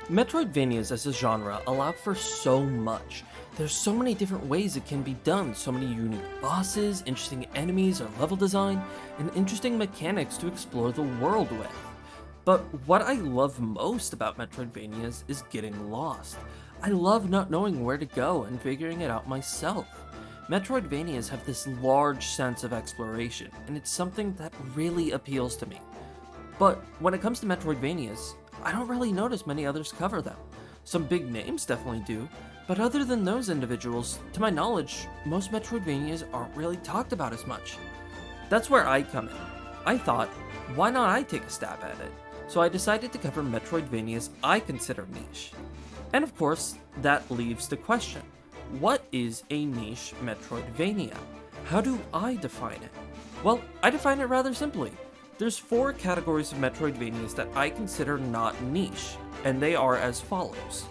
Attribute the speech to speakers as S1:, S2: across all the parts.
S1: Metroidvanias as a genre allow for so much. There's so many different ways it can be done, so many unique bosses, interesting enemies or level design, and interesting mechanics to explore the world with. But what I love most about Metroidvanias is getting lost. I love not knowing where to go and figuring it out myself. Metroidvanias have this large sense of exploration, and it's something that really appeals to me. But when it comes to Metroidvanias, I don't really notice many others cover them. Some big names definitely do, but other than those individuals, to my knowledge, most Metroidvanias aren't really talked about as much. That's where I come in. I thought, why not I take a stab at it? So I decided to cover Metroidvanias I consider niche. And of course, that leaves the question, what is a niche Metroidvania? How do I define it? Well, I define it rather simply. There's 4 categories of Metroidvanias that I consider not niche, and they are as follows.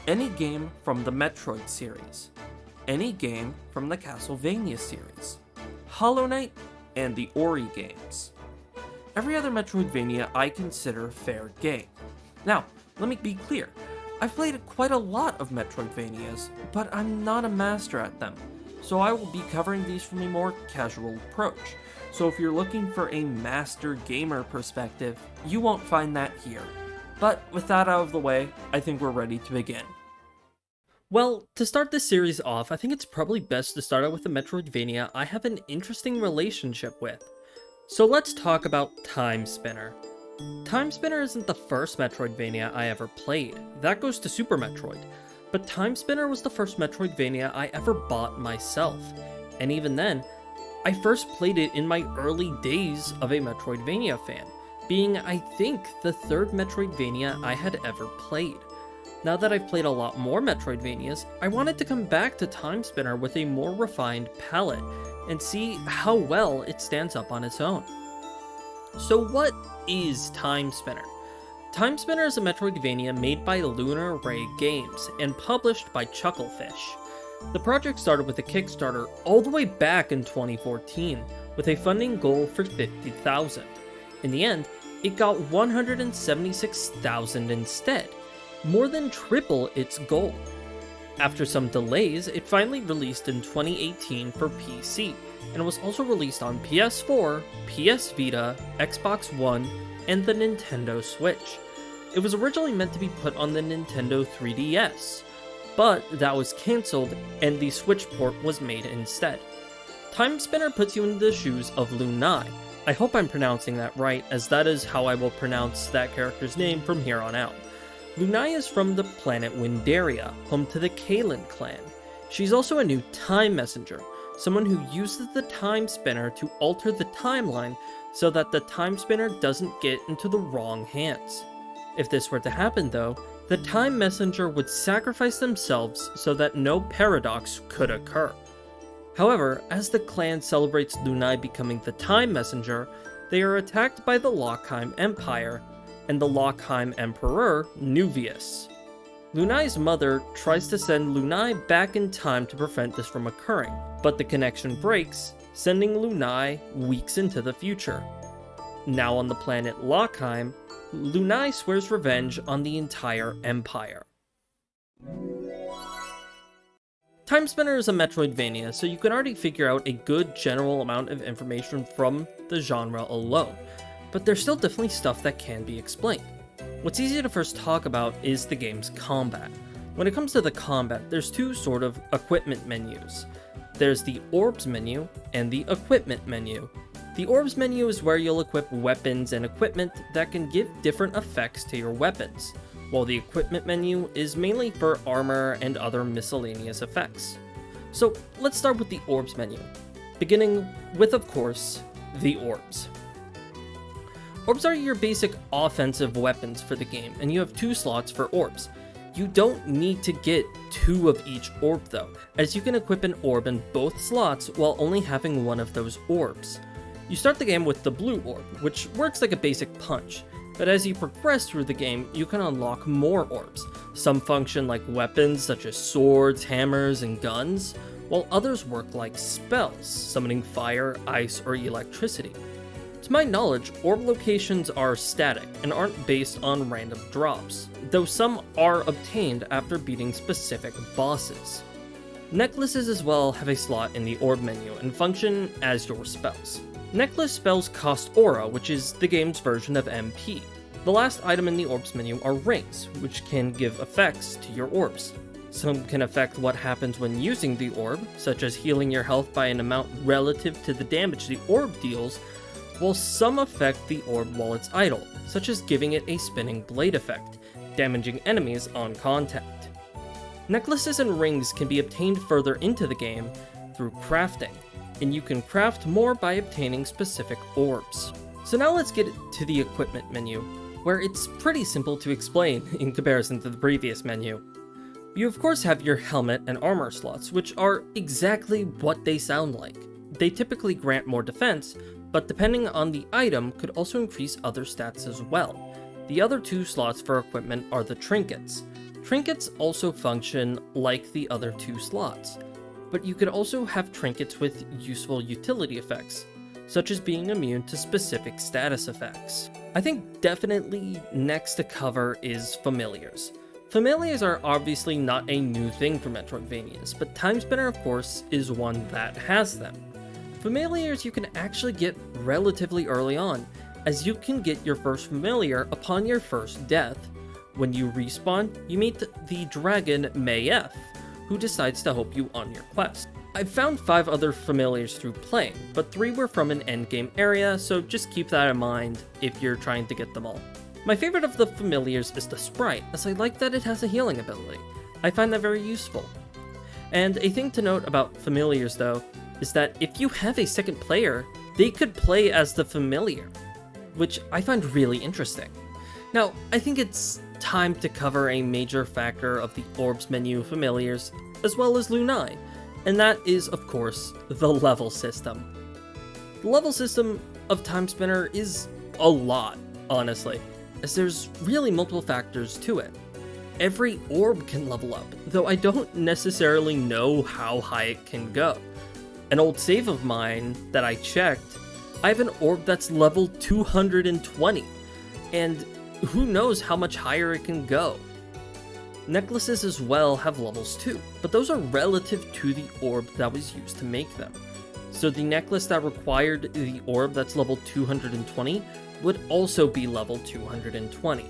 S1: Any game from the Metroid series, any game from the Castlevania series, Hollow Knight, and the Ori games. Every other Metroidvania I consider fair game. Now, let me be clear, I've played quite a lot of Metroidvanias, but I'm not a master at them, so I will be covering these from a more casual approach. So if you're looking for a master gamer perspective, you won't find that here. But with that out of the way, I think we're ready to begin. Well, to start this series off, I think it's probably best to start out with a Metroidvania I have an interesting relationship with. So let's talk about Timespinner. Timespinner isn't the first Metroidvania I ever played, that goes to Super Metroid, but Timespinner was the first Metroidvania I ever bought myself, and even then, I first played it in my early days of a Metroidvania fan, being, I think, the 3rd Metroidvania I had ever played. Now that I've played a lot more Metroidvanias, I wanted to come back to Timespinner with a more refined palette, and see how well it stands up on its own. So what is Timespinner? Timespinner is a Metroidvania made by Lunar Ray Games, and published by Chucklefish. The project started with a Kickstarter all the way back in 2014, with a funding goal for $50,000. In the end, it got $176,000 instead, more than triple its goal. After some delays, it finally released in 2018 for PC, and was also released on PS4, PS Vita, Xbox One, and the Nintendo Switch. It was originally meant to be put on the Nintendo 3DS, but that was cancelled and the Switch port was made instead. Timespinner puts you in the shoes of Lunai. I hope I'm pronouncing that right, as that is how I will pronounce that character's name from here on out. Lunai is from the planet Windaria, home to the Kalen clan. She's also a new time messenger, someone who uses the time spinner to alter the timeline so that the time spinner doesn't get into the wrong hands. If this were to happen though, the time messenger would sacrifice themselves so that no paradox could occur. However, as the clan celebrates Lunai becoming the time messenger, they are attacked by the Lockheim Empire and the Lockheim Emperor, Nuvius. Lunai's mother tries to send Lunai back in time to prevent this from occurring, but the connection breaks, sending Lunai weeks into the future. Now on the planet Lockheim, Lunai swears revenge on the entire Empire. Timespinner is a Metroidvania, so you can already figure out a good general amount of information from the genre alone, but there's still definitely stuff that can be explained. What's easy to first talk about is the game's combat. When it comes to the combat, there's 2 sort of equipment menus. There's the Orbs menu and the Equipment menu. The Orbs menu is where you'll equip weapons and equipment that can give different effects to your weapons, while the Equipment menu is mainly for armor and other miscellaneous effects. So let's start with the Orbs menu, beginning with, of course, the Orbs. Orbs are your basic offensive weapons for the game, and you have 2 slots for orbs. You don't need to get 2 of each orb though, as you can equip an orb in both slots while only having 1 of those orbs. You start the game with the blue orb, which works like a basic punch, but as you progress through the game, you can unlock more orbs. Some function like weapons such as swords, hammers, and guns, while others work like spells, summoning fire, ice, or electricity. To my knowledge, orb locations are static and aren't based on random drops, though some are obtained after beating specific bosses. Necklaces as well have a slot in the orb menu and function as your spells. Necklace spells cost aura, which is the game's version of MP. The last item in the orbs menu are rings, which can give effects to your orbs. Some can affect what happens when using the orb, such as healing your health by an amount relative to the damage the orb deals, while some affect the orb while it's idle, such as giving it a spinning blade effect, damaging enemies on contact. Necklaces and rings can be obtained further into the game through crafting, and you can craft more by obtaining specific orbs. So now let's get to the equipment menu, where it's pretty simple to explain in comparison to the previous menu. You of course have your helmet and armor slots, which are exactly what they sound like. They typically grant more defense, but depending on the item could also increase other stats as well. The other two slots for equipment are the trinkets. Trinkets also function like the other two slots, but you could also have trinkets with useful utility effects, such as being immune to specific status effects. I think definitely next to cover is familiars. Familiars are obviously not a new thing for Metroidvanias, but Timespinner of course is one that has them. Familiars you can actually get relatively early on, as you can get your first familiar upon your first death. When you respawn, you meet the dragon Mayef, who decides to help you on your quest. I've found 5 other familiars through playing, but 3 were from an endgame area, so just keep that in mind if you're trying to get them all. My favorite of the familiars is the sprite, as I like that it has a healing ability. I find that very useful. And a thing to note about familiars though, is that if you have a second player, they could play as the familiar, which I find really interesting. Now, I think it's time to cover a major factor of the orbs menu familiars, as well as Lunai, and that is, of course, the level system. The level system of Timespinner is a lot, honestly, as there's really multiple factors to it. Every orb can level up, though I don't necessarily know how high it can go. An old save of mine that I checked, I have an orb that's level 220, and who knows how much higher it can go. Necklaces as well have levels too, but those are relative to the orb that was used to make them. So the necklace that required the orb that's level 220 would also be level 220.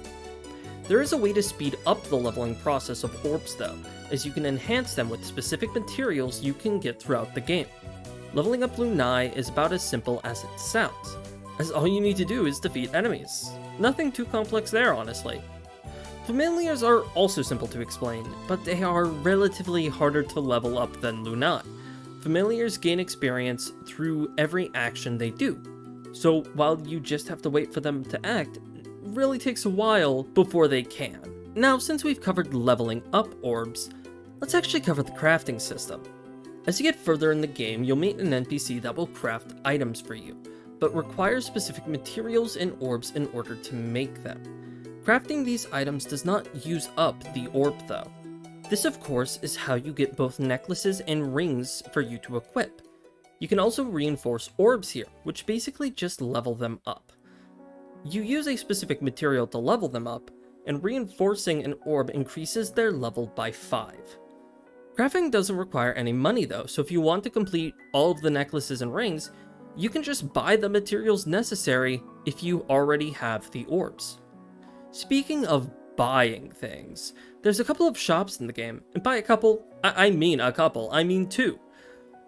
S1: There is a way to speed up the leveling process of orbs though, as you can enhance them with specific materials you can get throughout the game. Leveling up Lunai is about as simple as it sounds, as all you need to do is defeat enemies. Nothing too complex there, honestly. Familiars are also simple to explain, but they are relatively harder to level up than Lunai. Familiars gain experience through every action they do, so while you just have to wait for them to act, it really takes a while before they can. Now, since we've covered leveling up orbs, let's actually cover the crafting system. As you get further in the game, you'll meet an NPC that will craft items for you, but requires specific materials and orbs in order to make them. Crafting these items does not use up the orb though. This of course is how you get both necklaces and rings for you to equip. You can also reinforce orbs here, which basically just level them up. You use a specific material to level them up, and reinforcing an orb increases their level by 5. Crafting doesn't require any money though, so if you want to complete all of the necklaces and rings, you can just buy the materials necessary if you already have the orbs. Speaking of buying things, there's a couple of shops in the game, and by a couple, I mean 2.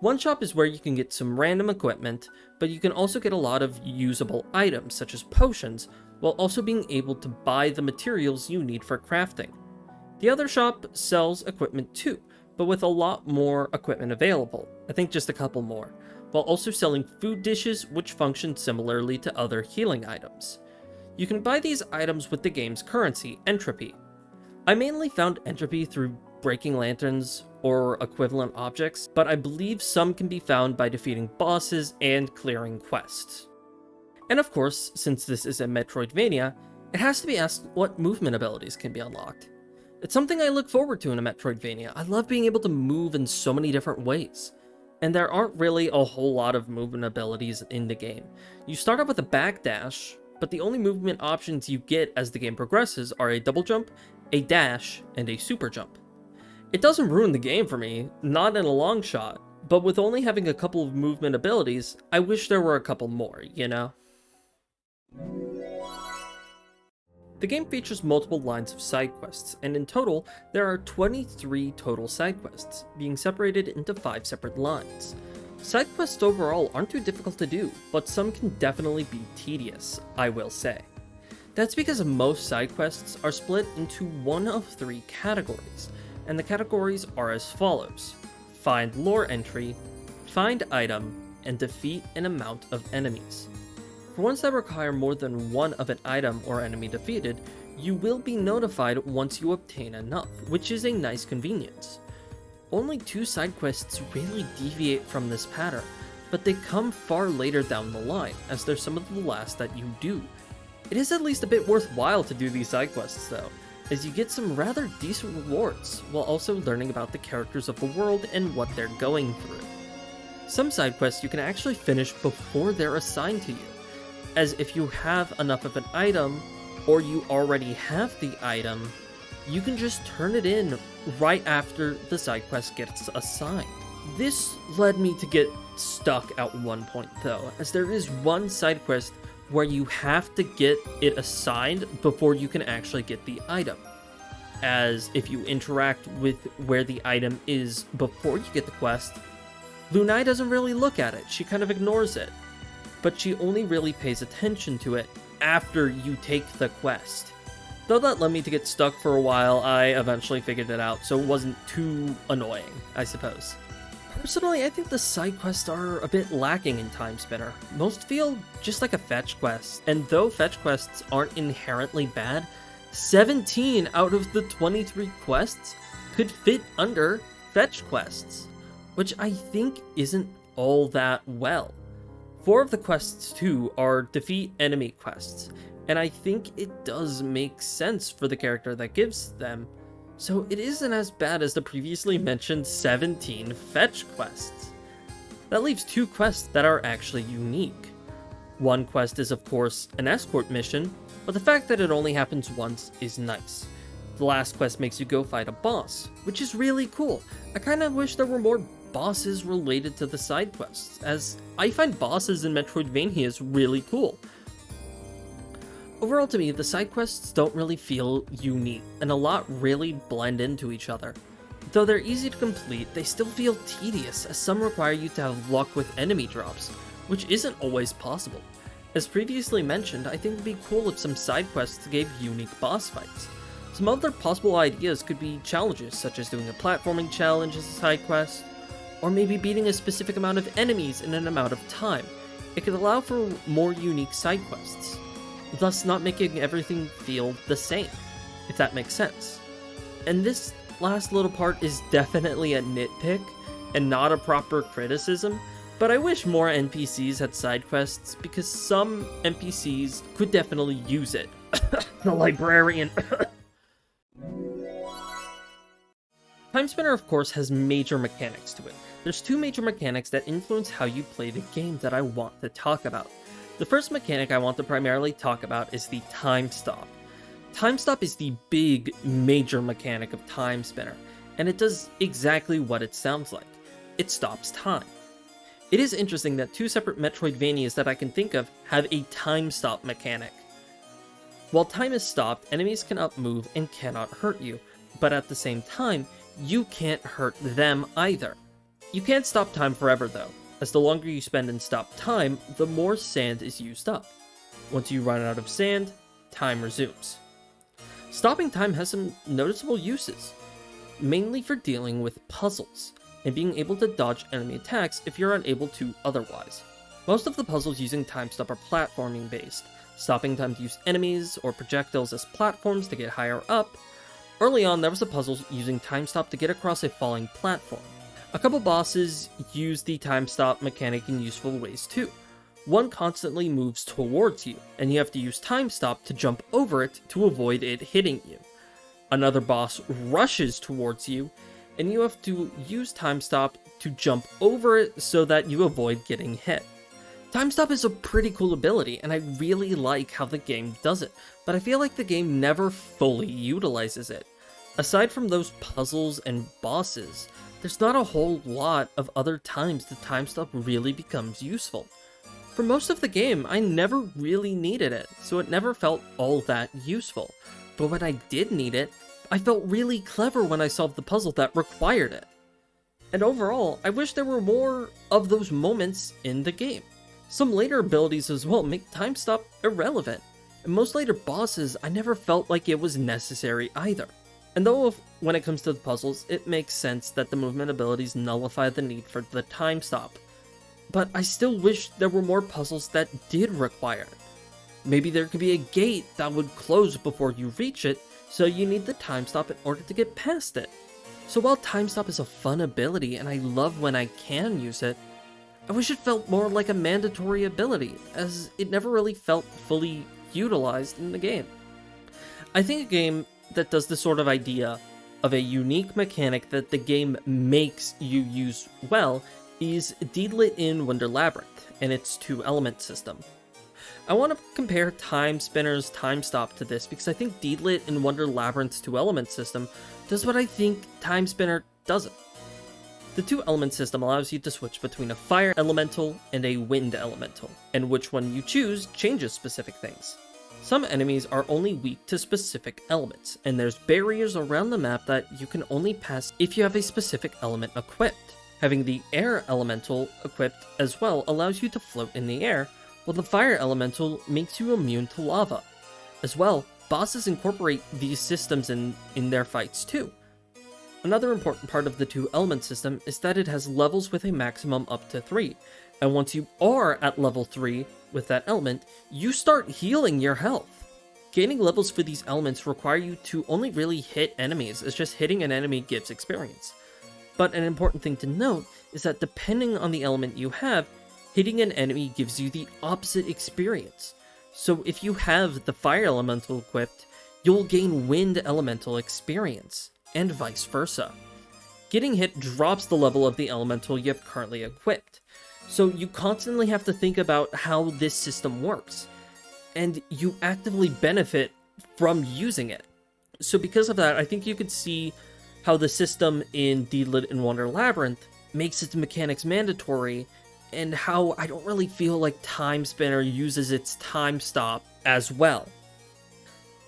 S1: One shop is where you can get some random equipment, but you can also get a lot of usable items such as potions, while also being able to buy the materials you need for crafting. The other shop sells equipment too, but with a lot more equipment available, I think just a couple more, while also selling food dishes which function similarly to other healing items. You can buy these items with the game's currency, entropy. I mainly found entropy through breaking lanterns or equivalent objects, but I believe some can be found by defeating bosses and clearing quests. And of course, since this is a Metroidvania, it has to be asked what movement abilities can be unlocked. It's something I look forward to in a Metroidvania. I love being able to move in so many different ways. and there aren't really a whole lot of movement abilities in the game. You start out with a backdash, but the only movement options you get as the game progresses are a double jump, a dash, and a super jump. It doesn't ruin the game for me, not in a long shot, but with only having a couple of movement abilities, I wish there were a couple more, you know? The game features multiple lines of side quests, and in total, there are 23 total side quests, being separated into 5 separate lines. Side quests overall aren't too difficult to do, but some can definitely be tedious, I will say. That's because most side quests are split into one of 3 categories, and the categories are as follows: find lore entry, find item, and defeat an amount of enemies. For ones that require more than one of an item or enemy defeated, you will be notified once you obtain enough, which is a nice convenience. Only 2 side quests really deviate from this pattern, but they come far later down the line, as they're some of the last that you do. It is at least a bit worthwhile to do these side quests though, as you get some rather decent rewards, while also learning about the characters of the world and what they're going through. Some side quests you can actually finish before they're assigned to you, as if you have enough of an item, or you already have the item, you can just turn it in right after the side quest gets assigned. This led me to get stuck at one point though, as there is one side quest where you have to get it assigned before you can actually get the item. As if you interact with where the item is before you get the quest, Lunai doesn't really look at it, she kind of ignores it, but she only really pays attention to it after you take the quest. Though that led me to get stuck for a while, I eventually figured it out, so it wasn't too annoying, I suppose. Personally, I think the side quests are a bit lacking in Timespinner. Most feel just like a fetch quest, and though fetch quests aren't inherently bad, 17 out of the 23 quests could fit under fetch quests, which I think isn't all that well. 4 of the quests too are defeat enemy quests, and I think it does make sense for the character that gives them, so it isn't as bad as the previously mentioned 17 fetch quests. That leaves 2 quests that are actually unique. One quest is of course an escort mission, but the fact that it only happens once is nice. The last quest makes you go fight a boss, which is really cool. I kinda wish there were more bosses related to the side quests, as I find bosses in Metroidvanias really cool. Overall to me, the side quests don't really feel unique, and a lot really blend into each other. Though they're easy to complete, they still feel tedious, as some require you to have luck with enemy drops, which isn't always possible. As previously mentioned, I think it'd be cool if some side quests gave unique boss fights. Some other possible ideas could be challenges, such as doing a platforming challenge as a side quest, or maybe beating a specific amount of enemies in an amount of time. It could allow for more unique side quests, thus not making everything feel the same, if that makes sense. And this last little part is definitely a nitpick, and not a proper criticism, but I wish more NPCs had side quests, because some NPCs could definitely use it. The librarian. Timespinner, of course, has major mechanics to it. There's 2 major mechanics that influence how you play the game that I want to talk about. The first mechanic I want to primarily talk about is the time stop. Time stop is the big, major mechanic of Timespinner, and it does exactly what it sounds like. It stops time. It is interesting that 2 separate Metroidvanias that I can think of have a time stop mechanic. While time is stopped, enemies cannot move and cannot hurt you, but at the same time, you can't hurt them either. You can't stop time forever though, as the longer you spend in stop time, the more sand is used up. Once you run out of sand, time resumes. Stopping time has some noticeable uses, mainly for dealing with puzzles, and being able to dodge enemy attacks if you're unable to otherwise. Most of the puzzles using time stop are platforming based, stopping time to use enemies or projectiles as platforms to get higher up. Early on, there was a puzzle using time stop to get across a falling platform. A couple bosses use the time stop mechanic in useful ways too. One constantly moves towards you, and you have to use time stop to jump over it to avoid it hitting you. Another boss rushes towards you, and you have to use Time Stop to jump over it so that you avoid getting hit. Time Stop is a pretty cool ability, and I really like how the game does it, but I feel like the game never fully utilizes it. Aside from those puzzles and bosses, there's not a whole lot of other times the Time Stop really becomes useful. For most of the game, I never really needed it, so it never felt all that useful. But when I did need it, I felt really clever when I solved the puzzle that required it. And overall, I wish there were more of those moments in the game. Some later abilities as well make Time Stop irrelevant, and most later bosses I never felt like it was necessary either. And though when it comes to the puzzles, it makes sense that the movement abilities nullify the need for the Time Stop. But I still wish there were more puzzles that did require it. Maybe there could be a gate that would close before you reach it, so you need the Time Stop in order to get past it. So while Time Stop is a fun ability and I love when I can use it, I wish it felt more like a mandatory ability, as it never really felt fully utilized in the game. I think a game that does this sort of idea of a unique mechanic that the game makes you use well is Deedlit in Wonder Labyrinth and its 2-element system. I want to compare Timespinner's Time Stop to this because I think Deedlit in Wonder Labyrinth's 2-element system does what I think Timespinner doesn't. The 2-element system allows you to switch between a fire elemental and a wind elemental, and which one you choose changes specific things. Some enemies are only weak to specific elements, and there's barriers around the map that you can only pass if you have a specific element equipped. Having the air elemental equipped as well allows you to float in the air, while the fire elemental makes you immune to lava. As well, bosses incorporate these systems in their fights too. Another important part of the 2-element system is that it has levels with a maximum up to 3, and once you are at level 3 with that element, you start healing your health. Gaining levels for these elements require you to only really hit enemies, as just hitting an enemy gives experience. But an important thing to note is that depending on the element you have, hitting an enemy gives you the opposite experience. So if you have the fire elemental equipped, you'll gain wind elemental experience, and vice versa. Getting hit drops the level of the elemental you have currently equipped, so you constantly have to think about how this system works, and you actively benefit from using it. So because of that, I think you could see how the system in Deedlit in Wonder Labyrinth makes its mechanics mandatory, and how I don't really feel like Timespinner uses its Time Stop as well.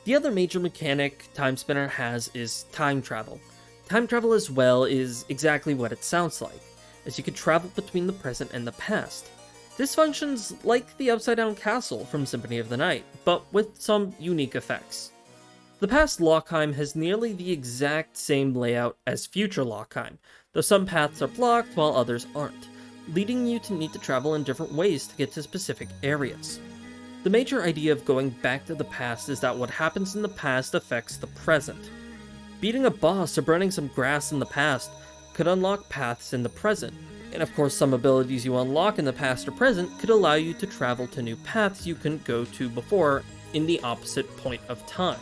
S1: The other major mechanic Timespinner has is time travel. Time travel as well is exactly what it sounds like, as you can travel between the present and the past. This functions like the Upside Down Castle from Symphony of the Night, but with some unique effects. The past Lockheim has nearly the exact same layout as future Lockheim, though some paths are blocked while others aren't, leading you to need to travel in different ways to get to specific areas. The major idea of going back to the past is that what happens in the past affects the present. Beating a boss or burning some grass in the past could unlock paths in the present, and of course some abilities you unlock in the past or present could allow you to travel to new paths you couldn't go to before in the opposite point of time.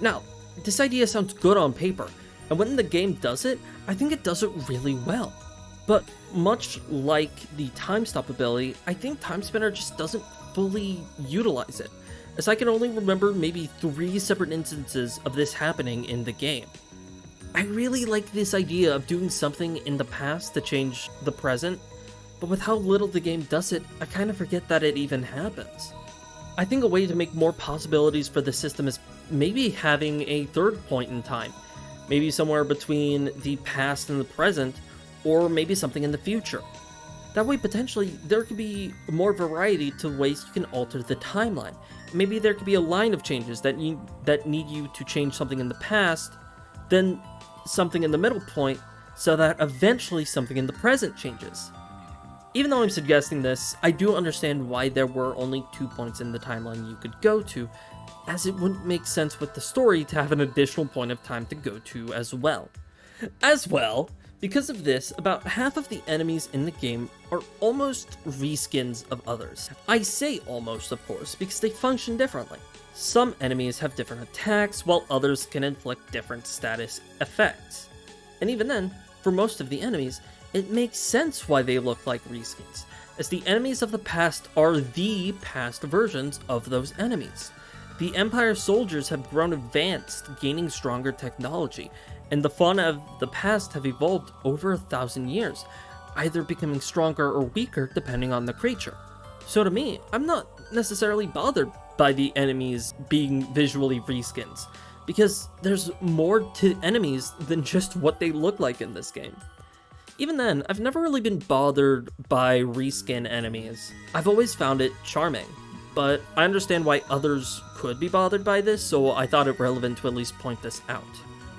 S1: Now, this idea sounds good on paper, and when the game does it, I think it does it really well. But much like the Time Stop ability, I think Timespinner just doesn't fully utilize it, as I can only remember maybe 3 separate instances of this happening in the game. I really like this idea of doing something in the past to change the present, but with how little the game does it, I kind of forget that it even happens. I think a way to make more possibilities for the system is maybe having a third point in time, maybe somewhere between the past and the present, or maybe something in the future. That way, potentially, there could be more variety to ways you can alter the timeline. Maybe there could be a line of changes that need you to change something in the past, then something in the middle point, so that eventually something in the present changes. Even though I'm suggesting this, I do understand why there were only 2 points in the timeline you could go to, as it wouldn't make sense with the story to have an additional point of time to go to as well. Because of this, about half of the enemies in the game are almost reskins of others. I say almost, of course, because they function differently. Some enemies have different attacks, while others can inflict different status effects. And even then, for most of the enemies, it makes sense why they look like reskins, as the enemies of the past are the past versions of those enemies. The Empire soldiers have grown advanced, gaining stronger technology, and the fauna of the past have evolved over 1,000 years, either becoming stronger or weaker depending on the creature. So to me, I'm not necessarily bothered by the enemies being visually reskins, because there's more to enemies than just what they look like in this game. Even then, I've never really been bothered by reskin enemies. I've always found it charming, but I understand why others could be bothered by this, so I thought it relevant to at least point this out.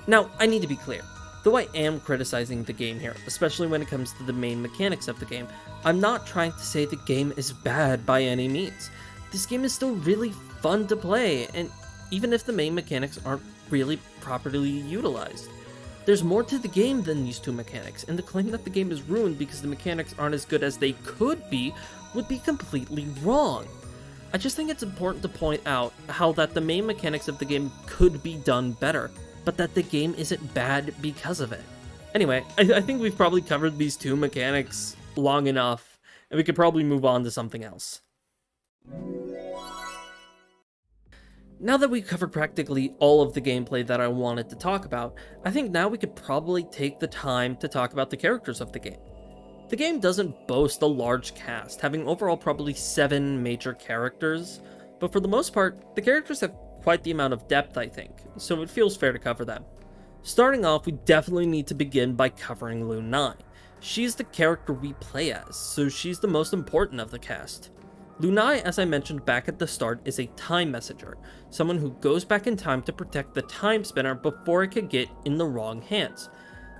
S1: Now, I need to be clear. Though I am criticizing the game here, especially when it comes to the main mechanics of the game, I'm not trying to say the game is bad by any means. This game is still really fun to play, and even if the main mechanics aren't really properly utilized. There's more to the game than these two mechanics, and to claim that the game is ruined because the mechanics aren't as good as they could be would be completely wrong. I just think it's important to point out how that the main mechanics of the game could be done better, but that the game isn't bad because of it. Anyway, I think we've probably covered these two mechanics long enough, and we could probably move on to something else. Now that we've covered practically all of the gameplay that I wanted to talk about, I think now we could probably take the time to talk about the characters of the game. The game doesn't boast a large cast, having overall probably 7 major characters, but for the most part, the characters have quite the amount of depth, I think, so it feels fair to cover them. Starting off, we definitely need to begin by covering Lunai. She's the character we play as, so she's the most important of the cast. Lunai, as I mentioned back at the start, is a time messenger, someone who goes back in time to protect the Timespinner before it could get in the wrong hands,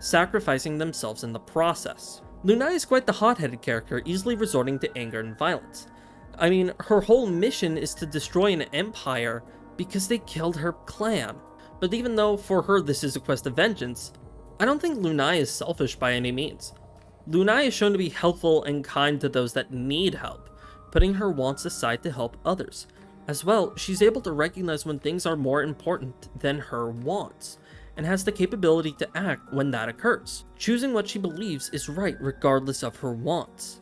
S1: sacrificing themselves in the process. Lunai is quite the hot-headed character, easily resorting to anger and violence. I mean, her whole mission is to destroy an empire because they killed her clan. But even though for her this is a quest of vengeance, I don't think Lunai is selfish by any means. Lunai is shown to be helpful and kind to those that need help, putting her wants aside to help others. As well, she's able to recognize when things are more important than her wants, and has the capability to act when that occurs, choosing what she believes is right regardless of her wants.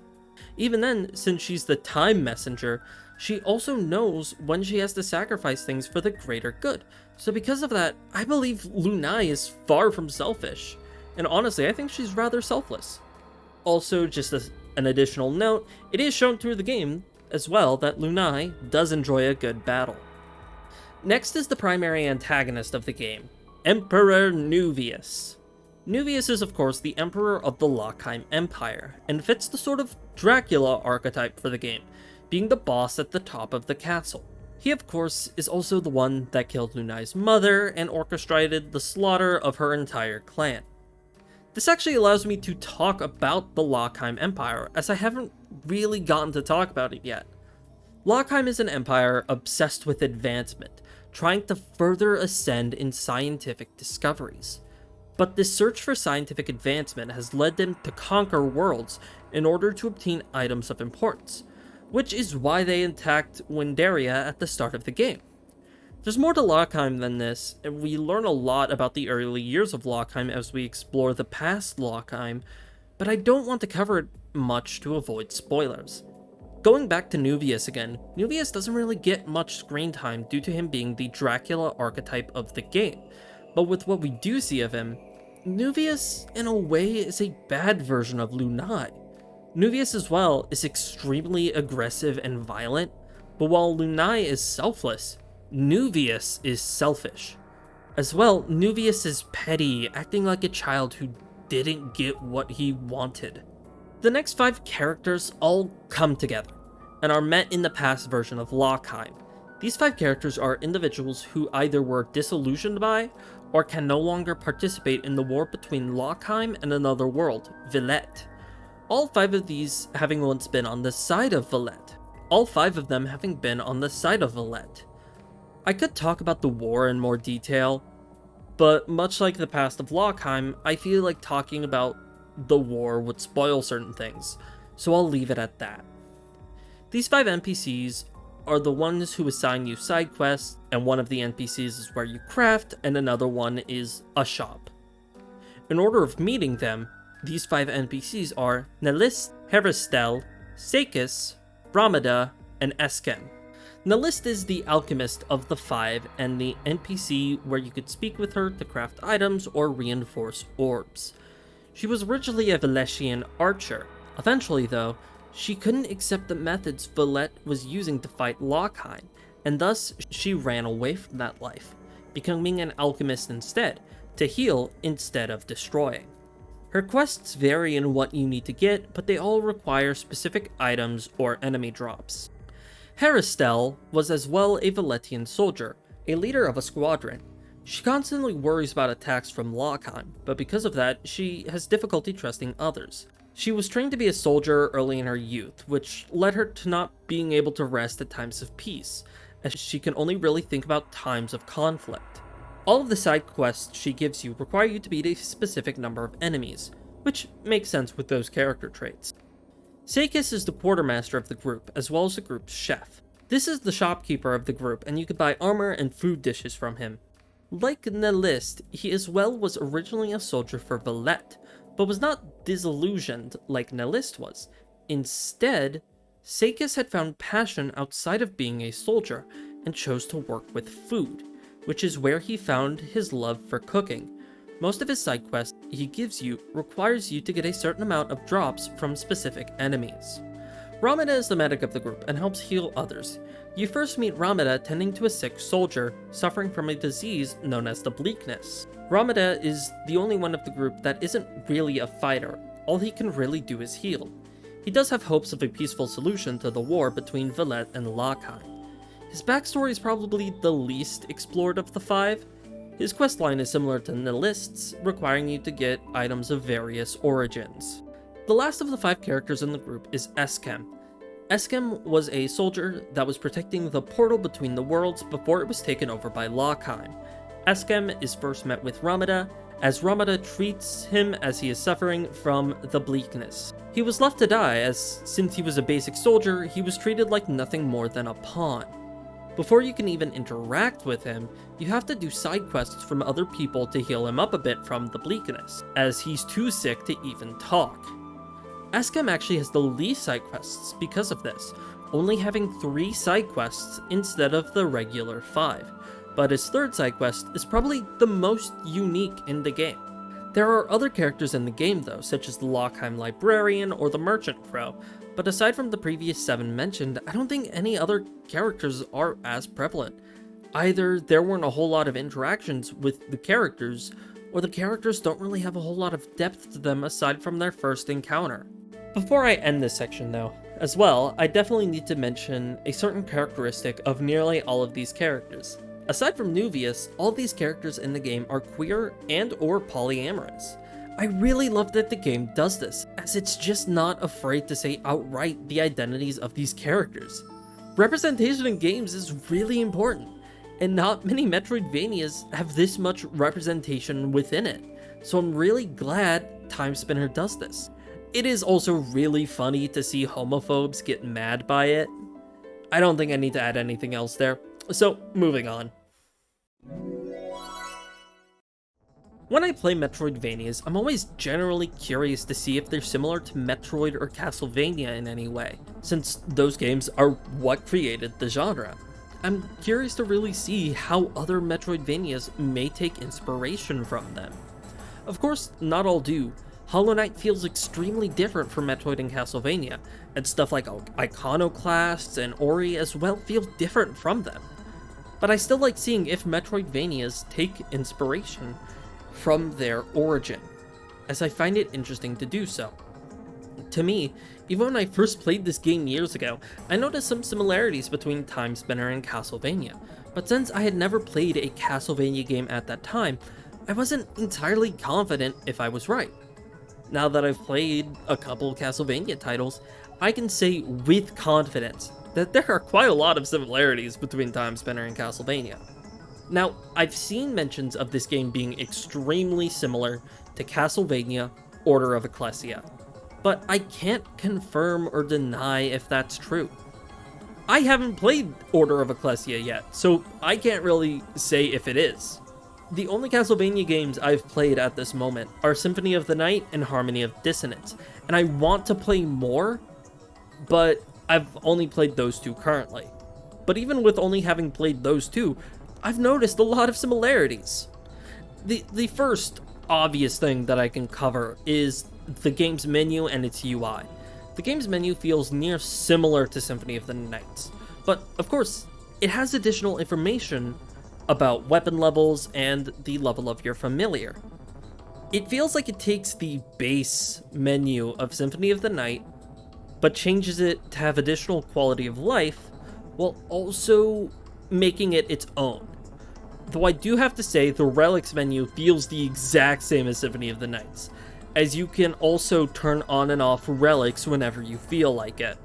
S1: Even then, since she's the time messenger, she also knows when she has to sacrifice things for the greater good. So because of that, I believe Lunai is far from selfish, and honestly, I think she's rather selfless. Also, just an additional note, it is shown through the game as well that Lunai does enjoy a good battle. Next is the primary antagonist of the game, Emperor Nuvius. Nuvius is of course the Emperor of the Lockheim Empire, and fits the sort of Dracula archetype for the game, being the boss at the top of the castle. He of course is also the one that killed Lunai's mother and orchestrated the slaughter of her entire clan. This actually allows me to talk about the Lockheim Empire, as I haven't really gotten to talk about it yet. Lockheim is an empire obsessed with advancement, trying to further ascend in scientific discoveries. But this search for scientific advancement has led them to conquer worlds in order to obtain items of importance, which is why they attacked Windaria at the start of the game. There's more to Lockheim than this, and we learn a lot about the early years of Lockheim as we explore the past Lockheim, but I don't want to cover it much to avoid spoilers. Going back to Nuvius again, Nuvius doesn't really get much screen time due to him being the Dracula archetype of the game, but with what we do see of him, Nuvius in a way is a bad version of Lunai. Nuvius as well is extremely aggressive and violent, but while Lunai is selfless, Nuvius is selfish. As well, Nuvius is petty, acting like a child who didn't get what he wanted. The next 5 characters all come together, and are met in the past version of Lockheim. These 5 characters are individuals who either were disillusioned by, or can no longer participate in the war between Lockheim and another world, Villette. All 5 of these having once been on the side of Villette. All 5 of them having been on the side of Villette. I could talk about the war in more detail, but much like the past of Lockheim, I feel like talking about the war would spoil certain things, so I'll leave it at that. These 5 NPCs are the ones who assign you side quests, and one of the NPCs is where you craft, and another one is a shop. In order of meeting them, These 5 NPCs are Nelist, Heristel, Sakis, Brahmada, and Eskem. Nelist is the alchemist of the 5 and the NPC where you could speak with her to craft items or reinforce orbs. She was originally a Valetian archer. Eventually, though, she couldn't accept the methods Valette was using to fight Lochheim, and thus she ran away from that life, becoming an alchemist instead, to heal instead of destroying. Her quests vary in what you need to get, but they all require specific items or enemy drops. Heristel was as well a Valetian soldier, a leader of a squadron. She constantly worries about attacks from Lochheim, but because of that, she has difficulty trusting others. She was trained to be a soldier early in her youth, which led her to not being able to rest at times of peace, as she can only really think about times of conflict. All of the side quests she gives you require you to beat a specific number of enemies, which makes sense with those character traits. Sakis is the quartermaster of the group, as well as the group's chef. This is the shopkeeper of the group, and you can buy armor and food dishes from him. Like Nelist, he as well was originally a soldier for Valette, but was not disillusioned like Nelist was. Instead, Sakis had found passion outside of being a soldier, and chose to work with food, which is where he found his love for cooking. Most of his side quests he gives you requires you to get a certain amount of drops from specific enemies. Ramada is the medic of the group and helps heal others. You first meet Ramada tending to a sick soldier suffering from a disease known as the bleakness. Ramada is the only one of the group that isn't really a fighter. All he can really do is heal. He does have hopes of a peaceful solution to the war between Valette and Lochheim. His backstory is probably the least explored of the 5. His questline is similar to Nelist's, requiring you to get items of various origins. The last of the 5 characters in the group is Eskem. Eskem was a soldier that was protecting the portal between the worlds before it was taken over by Lochheim. Eskem is first met with Ramada, as Ramada treats him as he is suffering from the bleakness. He was left to die, as since he was a basic soldier, he was treated like nothing more than a pawn. Before you can even interact with him, you have to do side quests from other people to heal him up a bit from the bleakness, as he's too sick to even talk. Eskem actually has the least side quests because of this, only having 3 side quests instead of the regular 5, but his 3rd side quest is probably the most unique in the game. There are other characters in the game though, such as the Lochheim Librarian or the Merchant Crow, but aside from the previous 7 mentioned, I don't think any other characters are as prevalent. Either there weren't a whole lot of interactions with the characters, or the characters don't really have a whole lot of depth to them aside from their first encounter. Before I end this section though, as well, I definitely need to mention a certain characteristic of nearly all of these characters. Aside from Nuvius, all these characters in the game are queer and or polyamorous. I really love that the game does this, as it's just not afraid to say outright the identities of these characters. Representation in games is really important, and not many Metroidvanias have this much representation within it, so I'm really glad Timespinner does this. It is also really funny to see homophobes get mad by it. I don't think I need to add anything else there, so moving on. When I play Metroidvanias, I'm always generally curious to see if they're similar to Metroid or Castlevania in any way, since those games are what created the genre. I'm curious to really see how other Metroidvanias may take inspiration from them. Of course, not all do. Hollow Knight feels extremely different from Metroid and Castlevania, and stuff like Iconoclasts and Ori as well feel different from them. But I still like seeing if Metroidvanias take inspiration from their origin, as I find it interesting to do so. To me, even when I first played this game years ago, I noticed some similarities between Timespinner and Castlevania, but since I had never played a Castlevania game at that time, I wasn't entirely confident if I was right. Now that I've played a couple Castlevania titles, I can say with confidence that there are quite a lot of similarities between Timespinner and Castlevania. Now, I've seen mentions of this game being extremely similar to Castlevania Order of Ecclesia, but I can't confirm or deny if that's true. I haven't played Order of Ecclesia yet, so I can't really say if it is. The only Castlevania games I've played at this moment are Symphony of the Night and Harmony of Dissonance, and I want to play more, but I've only played those two currently. But even with only having played those two, I've noticed a lot of similarities. The first obvious thing that I can cover is the game's menu and its UI. The game's menu feels near similar to Symphony of the Night, but of course, it has additional information about weapon levels and the level of your familiar. It feels like it takes the base menu of Symphony of the Night, but changes it to have additional quality of life, while also making it its own. Though I do have to say, the Relics menu feels the exact same as Symphony of the Night, as you can also turn on and off relics whenever you feel like it.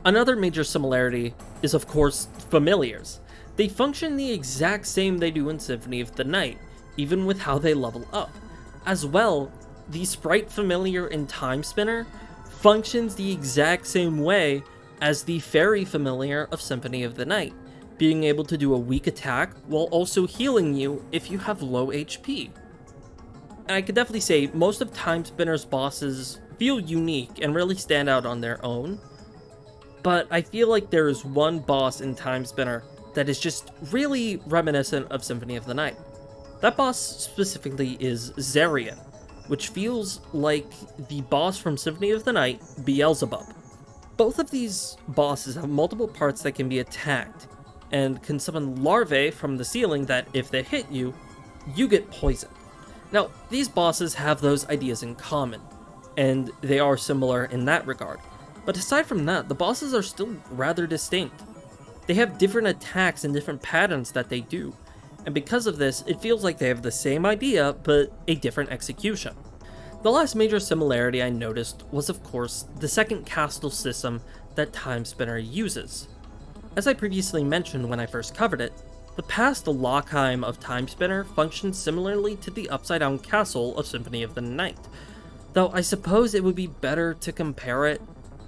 S1: Another major similarity is, of course, familiars. They function the exact same they do in Symphony of the Night, even with how they level up. As well, the sprite familiar in Timespinner functions the exact same way as the fairy familiar of Symphony of the Night, being able to do a weak attack while also healing you if you have low HP. And I could definitely say most of Timespinner's bosses feel unique and really stand out on their own, but I feel like there is one boss in Timespinner that is just really reminiscent of Symphony of the Night. That boss specifically is Zarian, which feels like the boss from Symphony of the Night, Beelzebub. Both of these bosses have multiple parts that can be attacked, and can summon larvae from the ceiling that, if they hit you, you get poisoned. Now, these bosses have those ideas in common, and they are similar in that regard. But aside from that, the bosses are still rather distinct. They have different attacks and different patterns that they do, and because of this, it feels like they have the same idea, but a different execution. The last major similarity I noticed was, of course, the second castle system that Timespinner uses. As I previously mentioned when I first covered it, the past Lockheim of Timespinner functions similarly to the upside-down castle of Symphony of the Night, though I suppose it would be better to compare it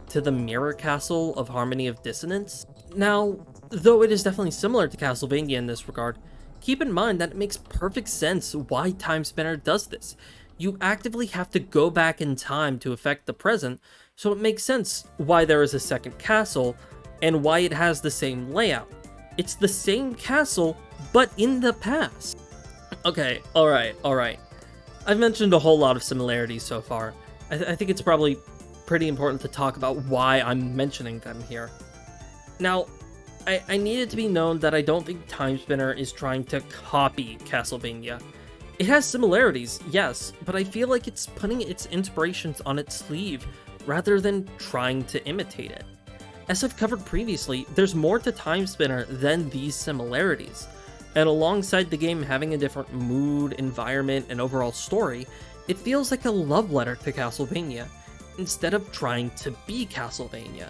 S1: to the mirror castle of Harmony of Dissonance. Now, though it is definitely similar to Castlevania in this regard, keep in mind that it makes perfect sense why Timespinner does this. You actively have to go back in time to affect the present, so it makes sense why there is a second castle, and why it has the same layout. It's the same castle, but in the past. Okay, alright. I've mentioned a whole lot of similarities so far. I think it's probably pretty important to talk about why I'm mentioning them here. Now, I need it to be known that I don't think Timespinner is trying to copy Castlevania. It has similarities, yes, but I feel like it's putting its inspirations on its sleeve rather than trying to imitate it. As I've covered previously, there's more to Timespinner than these similarities, and alongside the game having a different mood, environment, and overall story, it feels like a love letter to Castlevania, instead of trying to be Castlevania.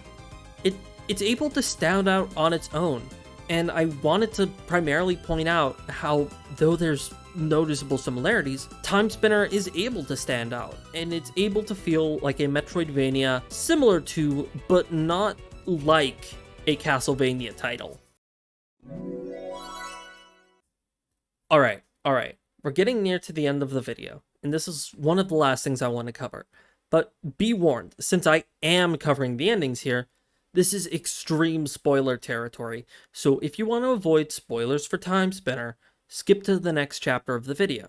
S1: It's able to stand out on its own, and I wanted to primarily point out how, though there's noticeable similarities, Timespinner is able to stand out, and it's able to feel like a Metroidvania similar to, but not like, a Castlevania title. Alright, we're getting near to the end of the video, and this is one of the last things I want to cover. But be warned, since I am covering the endings here, this is extreme spoiler territory, so if you want to avoid spoilers for Timespinner, skip to the next chapter of the video.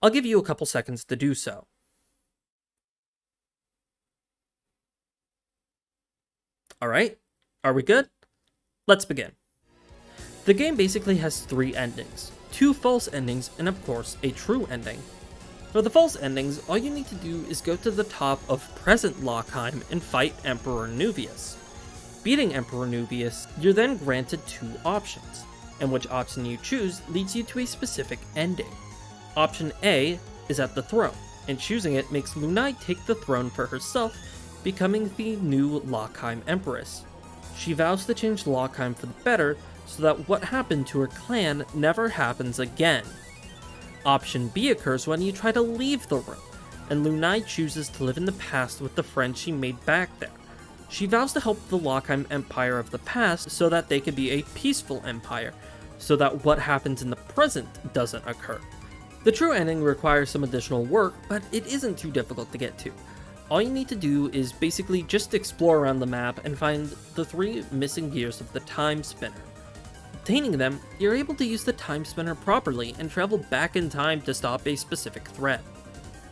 S1: I'll give you a couple seconds to do so. Alright, are we good? Let's begin. The game basically has 3 endings, 2 false endings, and of course, a true ending. For the false endings, all you need to do is go to the top of present Lockheim and fight Emperor Nuvius. Beating Emperor Nuvius, you're then granted 2 options, and which option you choose leads you to a specific ending. Option A is at the throne, and choosing it makes Lunai take the throne for herself, becoming the new Lockheim Empress. She vows to change Lockheim for the better, so that what happened to her clan never happens again. Option B occurs when you try to leave the room, and Lunai chooses to live in the past with the friends she made back there. She vows to help the Lockheim Empire of the past so that they can be a peaceful empire, so that what happens in the present doesn't occur. The true ending requires some additional work, but it isn't too difficult to get to. All you need to do is basically just explore around the map and find the 3 missing gears of the Timespinner. Obtaining them, you're able to use the Timespinner properly and travel back in time to stop a specific threat.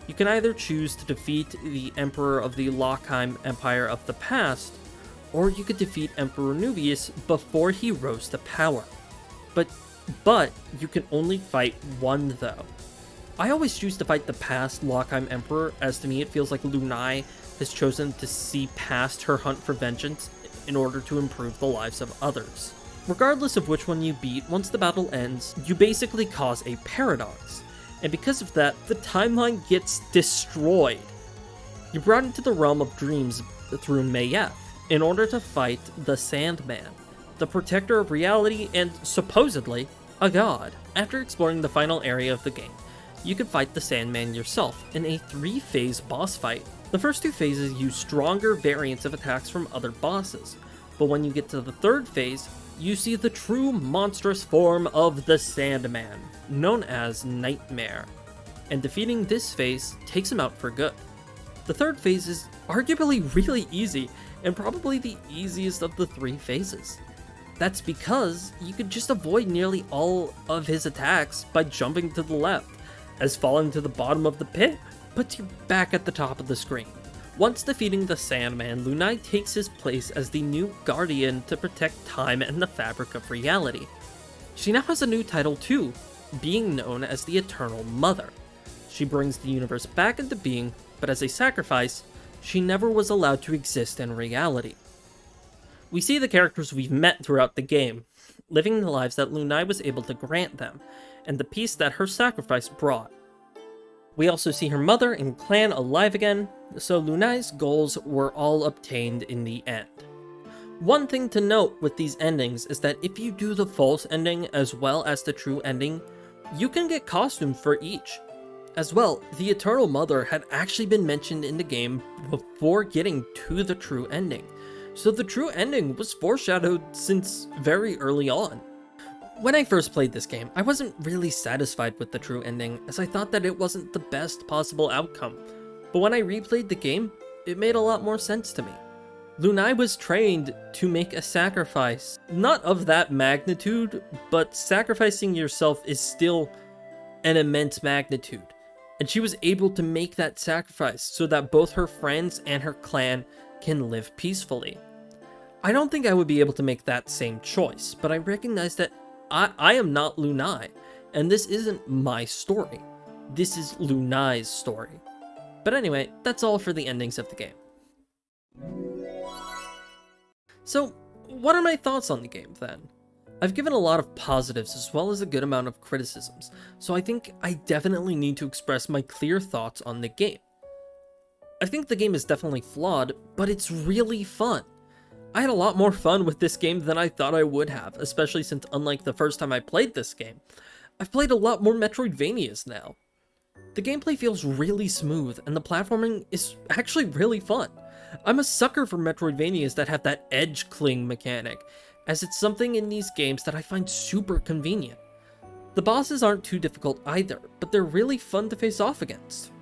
S1: You can either choose to defeat the Emperor of the Lockheim Empire of the past, or you could defeat Emperor Nuvius before he rose to power. But you can only fight one though. I always choose to fight the past Lockheim Emperor, as to me it feels like Lunai has chosen to see past her hunt for vengeance in order to improve the lives of others. Regardless of which one you beat, once the battle ends, you basically cause a paradox, and because of that, the timeline gets destroyed. You're brought into the realm of dreams through Mayef in order to fight the Sandman, the protector of reality and, supposedly, a god. After exploring the final area of the game, you can fight the Sandman yourself in a 3-phase boss fight. The first 2 phases use stronger variants of attacks from other bosses, but when you get to the 3rd phase, you see the true monstrous form of the Sandman, known as Nightmare, and defeating this phase takes him out for good. The 3rd phase is arguably really easy, and probably the easiest of the 3 phases. That's because you could just avoid nearly all of his attacks by jumping to the left, as falling to the bottom of the pit puts you back at the top of the screen. Once defeating the Sandman, Lunai takes his place as the new guardian to protect time and the fabric of reality. She now has a new title too, being known as the Eternal Mother. She brings the universe back into being, but as a sacrifice, she never was allowed to exist in reality. We see the characters we've met throughout the game, living the lives that Lunai was able to grant them, and the peace that her sacrifice brought. We also see her mother and clan alive again, so Lunai's goals were all obtained in the end. One thing to note with these endings is that if you do the false ending as well as the true ending, you can get costumes for each. As well, the Eternal Mother had actually been mentioned in the game before getting to the true ending, so the true ending was foreshadowed since very early on. When I first played this game, I wasn't really satisfied with the true ending, as I thought that it wasn't the best possible outcome, but when I replayed the game, it made a lot more sense to me. Lunai was trained to make a sacrifice, not of that magnitude, but sacrificing yourself is still an immense magnitude, and she was able to make that sacrifice so that both her friends and her clan can live peacefully. I don't think I would be able to make that same choice, but I recognize that I am not Lunai, and this isn't my story. This is Lunai's story. But anyway, that's all for the endings of the game. So, what are my thoughts on the game then? I've given a lot of positives as well as a good amount of criticisms, so I think I definitely need to express my clear thoughts on the game. I think the game is definitely flawed, but it's really fun. I had a lot more fun with this game than I thought I would have, especially since unlike the first time I played this game, I've played a lot more Metroidvanias now. The gameplay feels really smooth, and the platforming is actually really fun. I'm a sucker for Metroidvanias that have that edge cling mechanic, as it's something in these games that I find super convenient. The bosses aren't too difficult either, but they're really fun to face off against.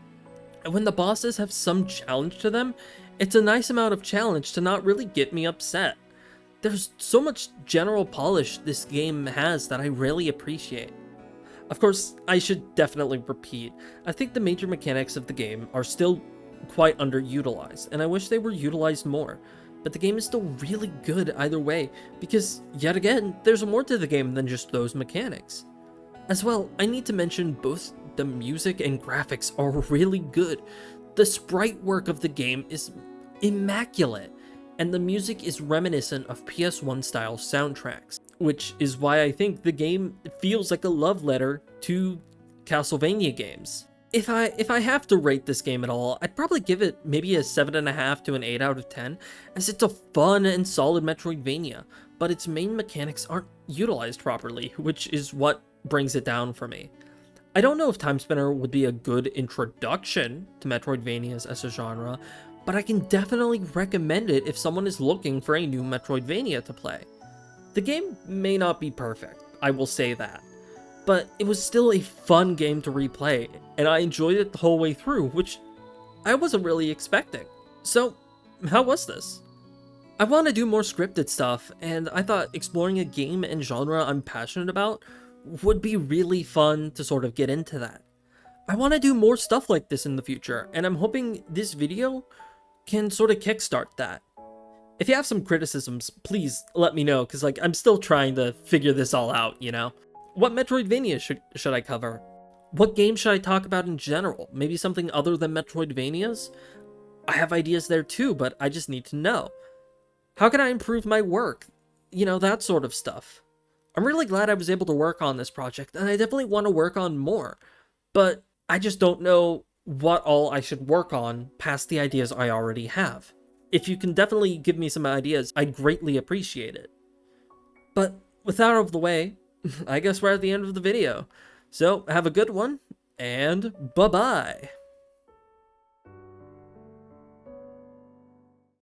S1: And when the bosses have some challenge to them, it's a nice amount of challenge to not really get me upset. There's so much general polish this game has that I really appreciate. Of course, I should definitely repeat, I think the major mechanics of the game are still quite underutilized, and I wish they were utilized more, but the game is still really good either way, because, yet again, there's more to the game than just those mechanics. As well, I need to mention both the music and graphics are really good. The sprite work of the game is immaculate, and the music is reminiscent of PS1 style soundtracks, which is why I think the game feels like a love letter to Castlevania games. If I have to rate this game at all, I'd probably give it maybe a 7.5 to an 8 out of 10, as it's a fun and solid Metroidvania, but its main mechanics aren't utilized properly, which is what brings it down for me. I don't know if Timespinner would be a good introduction to Metroidvanias as a genre, but I can definitely recommend it if someone is looking for a new Metroidvania to play. The game may not be perfect, I will say that, but it was still a fun game to replay, and I enjoyed it the whole way through, which I wasn't really expecting. So, how was this? I want to do more scripted stuff, and I thought exploring a game and genre I'm passionate about would be really fun to sort of get into that. I want to do more stuff like this in the future, and I'm hoping this video can sort of kickstart that. If you have some criticisms, please let me know, because like I'm still trying to figure this all out, you know? What Metroidvania should I cover? What game should I talk about in general? Maybe something other than Metroidvanias? I have ideas there too, but I just need to know. How can I improve my work? You know, that sort of stuff. I'm really glad I was able to work on this project, and I definitely want to work on more. But I just don't know what all I should work on past the ideas I already have. If you can definitely give me some ideas, I'd greatly appreciate it. But with that out of the way, I guess we're at the end of the video. So have a good one, and bye-bye.